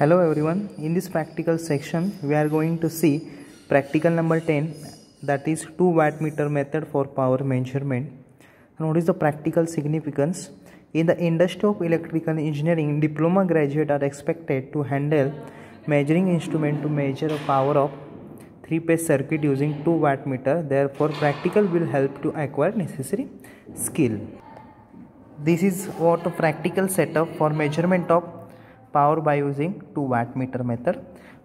Hello everyone, in this practical section we are going to see practical number 10, that is 2 watt meter method for power measurement. And what is the practical significance? In the industry of electrical engineering, diploma graduates are expected to handle measuring instrument to measure the power of 3-phase circuit using 2 watt meter. Therefore practical will help to acquire necessary skill. This is what a practical setup for measurement of power by using 2 watt meter method.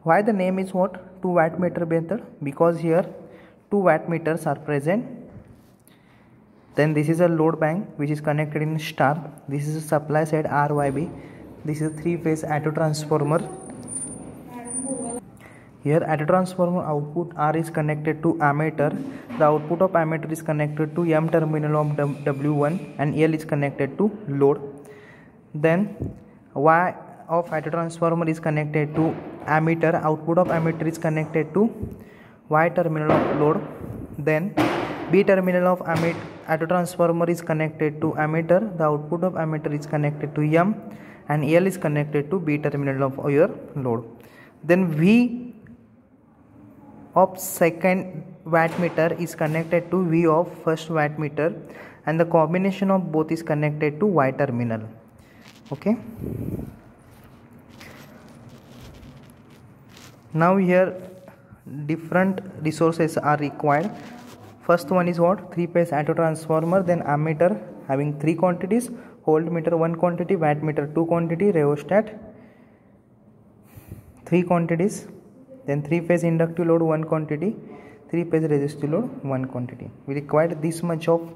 Why the name is what 2 watt meter method? Because here 2 watt meters are present. Then this is a load bank which is connected in star. This is a supply side RYB. This is a 3-phase auto transformer. Here auto transformer output R is connected to ammeter. The output of ammeter is connected to M terminal of W1 and L is connected to load. Then Y of auto transformer is connected to ammeter. Output of ammeter is connected to Y terminal of load. Then B terminal of auto transformer is connected to ammeter. The output of ammeter is connected to M and L is connected to B terminal of your load. Then V of second wattmeter is connected to V of first wattmeter, and the combination of both is connected to Y terminal. Okay. Now here different resources are required. First one is what? 3-phase auto transformer, then ammeter having 3 quantities, voltmeter 1 quantity, wattmeter 2 quantity, rheostat 3 quantities, then 3-phase inductive load 1 quantity, 3-phase resistive load 1 quantity. We require this much of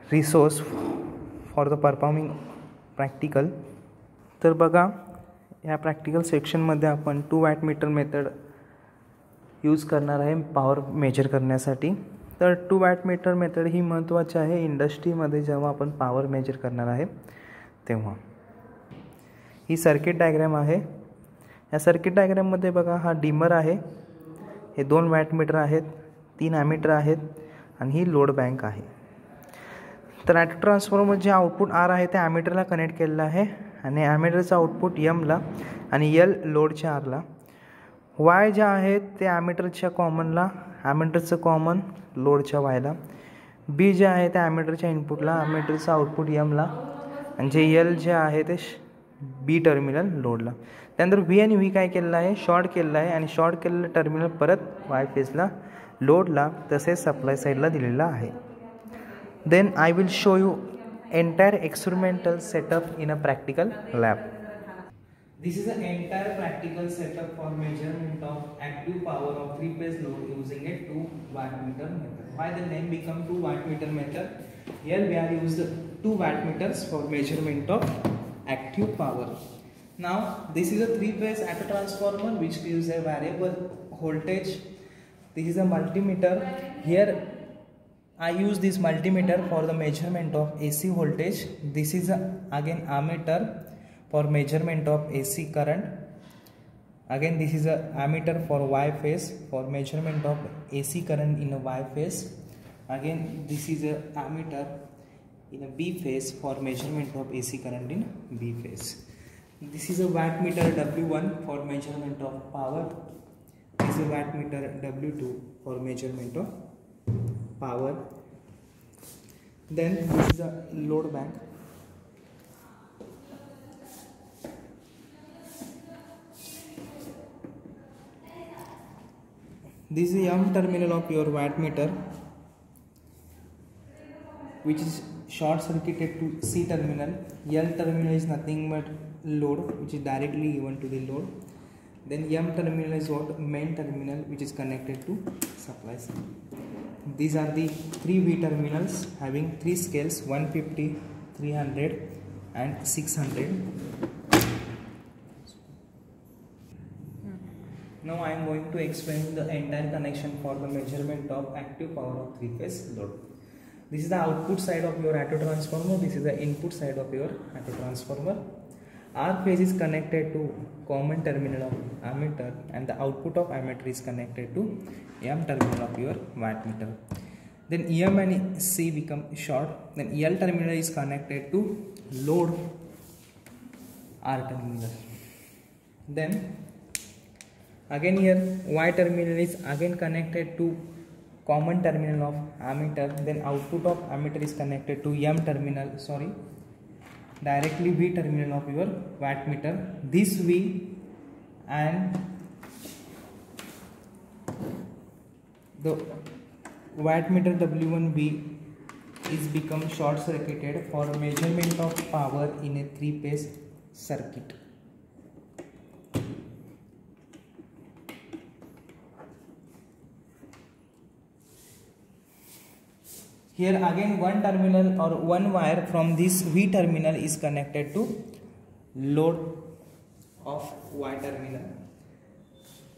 resource for the performing practical. तर बघा या practical सेक्शनमध्ये आपण 2 watt meter method use करणार आहे power major करण्यासाठी. तर 2 watt meter method ही महत्त्वाची आहे इंडस्ट्रीमध्ये जेव्हा आपण पॉवर मेजर करणार आहे तेव्हा. ही सर्किट डायग्राम आहे. या सर्किट डायग्राममध्ये बघा हा डिमर आहे, हे 2 वॅट मीटर आहेत, 3 ॲमीटर आहेत आणि ही लोड बँक आहे. तर ऑटो ट्रान्सफॉर्मर जे आउटपुट आर आहे ते ॲमीटरला कनेक्ट केलेलं आहे आणि ॲमीटरचं आउटपुट एमला आणि एल लोडच्या आरला. वाय जे आहेत ते ॲमीटरच्या कॉमनला, ॲमीटरचं कॉमन लोडच्या वायला. बी जे आहे ते ॲमीटरच्या इनपुटला, ॲमीटरचं आउटपुट एमला आणि जे एल जे आहे ते बी टर्मिनल लोडला. त्यानंतर व्ही आणि व्ही काय केलेलं आहे, शॉर्ट केलेलं आहे आणि शॉर्ट केलेलं टर्मिनल परत वाय फेजला लोडला तसेच सप्लाय साईडला दिलेला आहे. Then I will show you entire experimental setup in a practical lab. This is an entire practical setup for measurement of active power of 3-phase load using a 2 watt meter method. Why the name become 2 watt meter method? Here we are used 2 watt meters for measurement of active power. Now this is a 3-phase auto transformer which gives a variable voltage. This is a multimeter. Here I use this multimeter for the measurement of AC voltage. This is again ammeter for measurement of AC current. Again this is a ammeter for Y phase for measurement of AC current in a Y phase. Again this is a ammeter in a B phase for measurement of AC current in B phase. This is a wattmeter W1 for measurement of power. This is a wattmeter W2 for measurement of power. Then this is a load bank. This is M terminal of your wattmeter which is short circuited to C terminal. L terminal is nothing but load which is directly given to the load. Then M terminal is what? Main terminal which is connected to supply side. These are the 3 V terminals having 3 scales 150, 300 and 600. Now I am going to explain the entire connection for the measurement of active power of 3-phase load. This is the output side of your auto transformer. This is the input side of your auto transformer. R phase is connected to common terminal of ammeter and the output of ammeter is connected to M terminal of your wattmeter. Then EM and C become short. Then L terminal is connected to load R terminal. Then again here Y terminal is again connected to common terminal of ammeter. Then output of ammeter is connected to M terminal, directly V terminal of your wattmeter. This V and the wattmeter W1V is become short circuited for measurement of power in a 3-phase circuit. Here again one terminal or one wire from this V terminal is connected to load of Y terminal.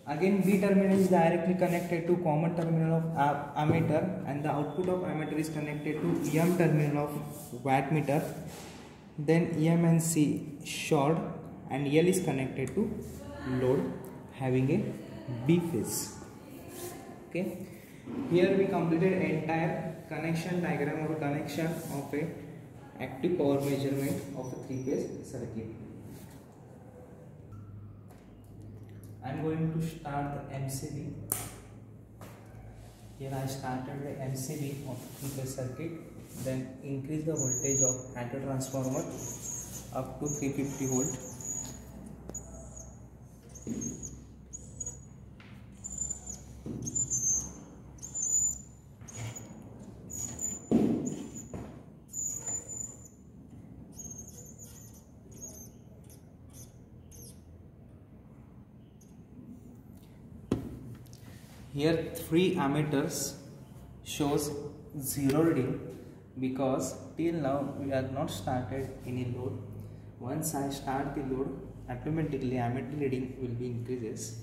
Again V terminal is directly connected to common terminal of ammeter, and the output of ammeter is connected to M terminal of wattmeter. Then M and C short and L is connected to load having a B phase. Okay, here we completed entire connection diagram or connection of a active power measurement of a 3-phase circuit. I am going to start the MCB. Here I started the MCB of 3-phase circuit, then increase the voltage of auto transformer up to 350 volt. Here 3 ammeters shows 0 reading because till now we have not started any load. Once I start the load, automatically ammeter reading will be increases.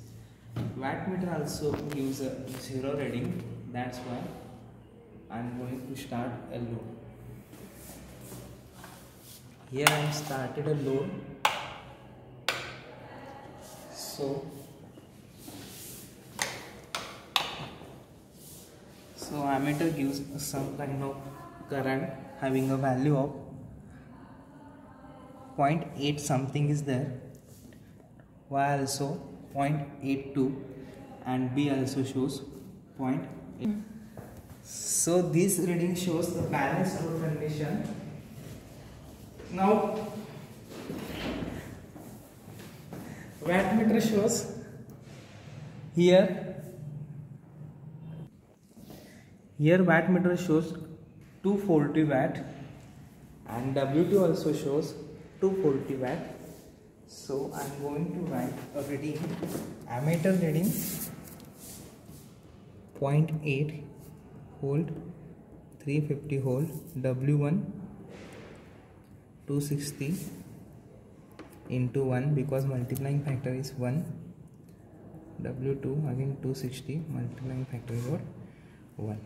Wattmeter also gives a 0 reading, that's why I am going to start a load. Here I started a load. So ammeter gives some kind of current having a value of 0.8 something is there, Y also 0.82 and B also shows 0.8. So this reading shows the balanced load condition. Now wattmeter shows here wattmeter shows 240 watt and W2 also shows 240 watt. So I am going to write a reading, ammeter reading 0.8 volt, 350 volt, W1 260 into 1 because multiplying factor is 1, W2 again 260 multiplying factor is what? 1.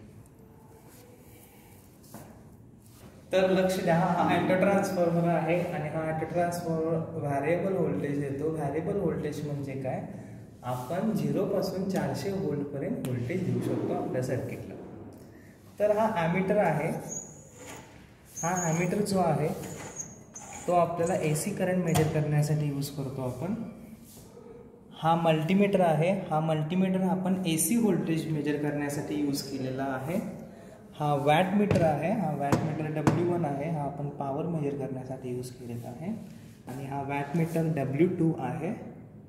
तर लक्ष द्या, हा auto transformer आहे आणि हा auto transformer variable voltage देतो. Variable voltage म्हणजे काय, आपण 0 पासून 400 व्होल्ट पर्यंत व्होल्टेज देऊ शकतो आपल्या सर्किटला. तर हा ॲमीटर आहे. हा ॲमीटर जो आहे तो आपल्याला AC करंट मेजर करण्यासाठी यूज करतो आपण. हा मल्टीमीटर आहे. हा मल्टीमीटर आपण AC व्होल्टेज मेजर करण्यासाठी यूज केलेला आहे. हा वॅटमीटर आहे. हा वॅटमीटर W1 आहे. हा आपण पॉवर मेजर करण्यासाठी यूज केलेला आहे. आणि हा वॅटमीटर W2 आहे.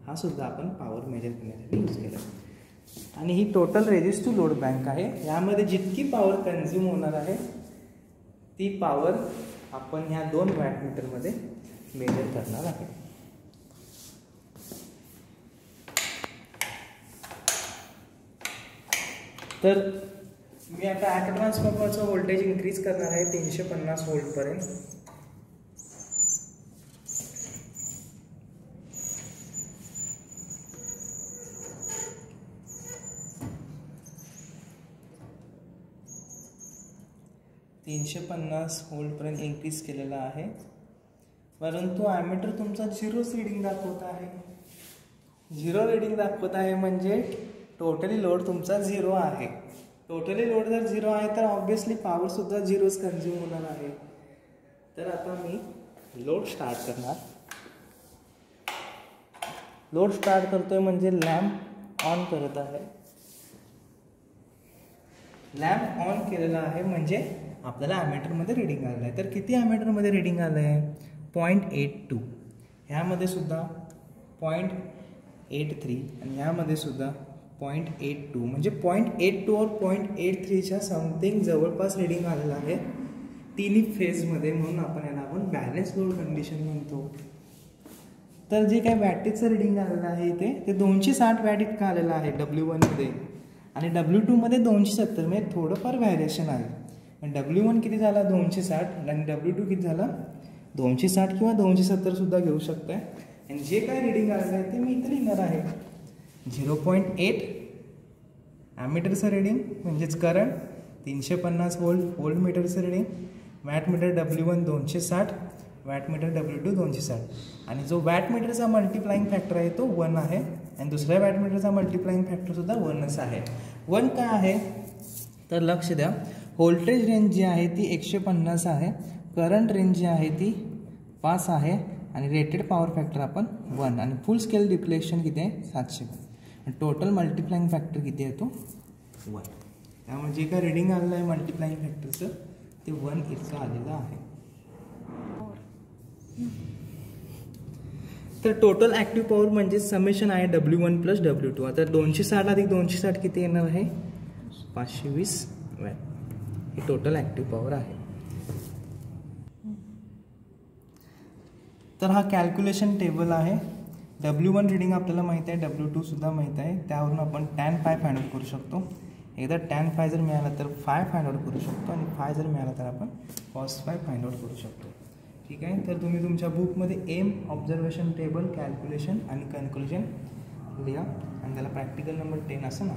हा सुद्धा आपण पॉवर मेजर करण्यासाठी यूज केला आहे. आणि ही टोटल रेजिस्टिव्ह लोड बँक आहे. यामध्ये जितकी पॉवर कन्झ्युम होणार आहे ती पॉवर आपण ह्या 2 वॅटमीटरमध्ये मेजर करणार आहे. तर मी आता ऑटो ट्रान्सफॉर्मरचं व्होल्टेज इन्क्रीज करणार आहे 350 व्होल्ट पर्यंत. पर्यंत इन्क्रीज केलेला आहे. परंतु ॲमीटर तुमचा 0 रीडिंग दाखवत आहे. 0 रीडिंग दाखवत आहे म्हणजे टोटली लोड तुमचा 0 आहे. टोटली लोड जर 0 आहे तर ऑब्वियसली पॉवर सुद्धा 0च कन्झ्युम होणार आहे. तर आता मी लोड स्टार्ट करणार. लोड स्टार्ट करतोय म्हणजे लॅम्प ऑन करत आहे. लॅम्प ऑन केलेला आहे म्हणजे आपल्याला ॲमेटरमध्ये रिडिंग आलं आहे. तर किती ॲमेटरमध्ये रिडिंग आलं आहे? 0.82. ह्यामध्ये सुद्धा 0.83 आणि ह्यामध्ये सुद्धा 0.82 म्हणजे 0.82 और 0.83च्या समथिंग जवळपास रिडिंग आलेलं आहे तिन्ही फेजमध्ये. म्हणून आपण बॅलन्स लोड कंडिशन म्हणतो. तर जे काय वॅटेजचं रिडिंग आलेलं आहे ते 260 वॅट इतकं आलेलं आहे W1मध्ये आणि W2मध्ये 270. म्हणजे थोडंफार व्हॅरिएशन आहे. W1 किती झाला? 260 आणि W2 किती झाला? 260 किंवा 270 सुद्धा घेऊ शकताय. आणि जे काय रिडिंग आलेलं आहे ते मी इथे लिहिणार आहे. 0.8 ॲमीटरचं रिडिंग म्हणजेच करंट, 350 व्होल्ट मीटरचं reading, wattmeter W1 260, wattmeter W2 260 आणि जो वॅटमीटरचा मल्टिप्लाइंग फॅक्टर आहे तो 1 आहे आणि दुसऱ्या वॅटमीटरचा मल्टिप्लाइंग फॅक्टरसुद्धा 1च आहे. 1 काय आहे तर लक्ष द्या, व्होल्टेज रेंज जी आहे ती 150 आहे, करंट रेंज जी आहे ती 5 आहे आणि रेटेड पॉवर फॅक्टर आपण 1 आणि फुल स्केल डिप्लेक्शन किती आहे? 700 आणि टोटल मल्टिप्लाइंग फॅक्टर किती आहे तो? 1. त्यामुळे जे काय रिडिंग आलेलं आहे मल्टिप्लाइंग फॅक्टरचं ते 1 इतकं आलेलं आहे. तर टोटल ॲक्टिव्ह पॉवर म्हणजे समेशन आहे W1 प्लस W2. आता 260 अधिक 260 किती येणार आहे? 520 वॅट. ही टोटल ॲक्टिव्ह पॉवर आहे. तर हा कॅल्क्युलेशन टेबल आहे. W1 रिडिंग आपल्याला माहीत आहे, W2 सुद्धा माहीत आहे. त्यावरून आपण tan phi फाइंड आउट करू शकतो. एकदा tan phi जर मिळाला तर phi फाइंड आउट करू शकतो आणि phi जर मिळाला तर आपण cos phi फाइंड आउट करू शकतो. ठीक आहे. तर तुम्ही तुमच्या बुकमध्ये एम, ऑब्झर्वेशन टेबल, कॅल्क्युलेशन आणि कन्क्लुजन लिहा आणि त्याला प्रॅक्टिकल नंबर 10 असं नाव.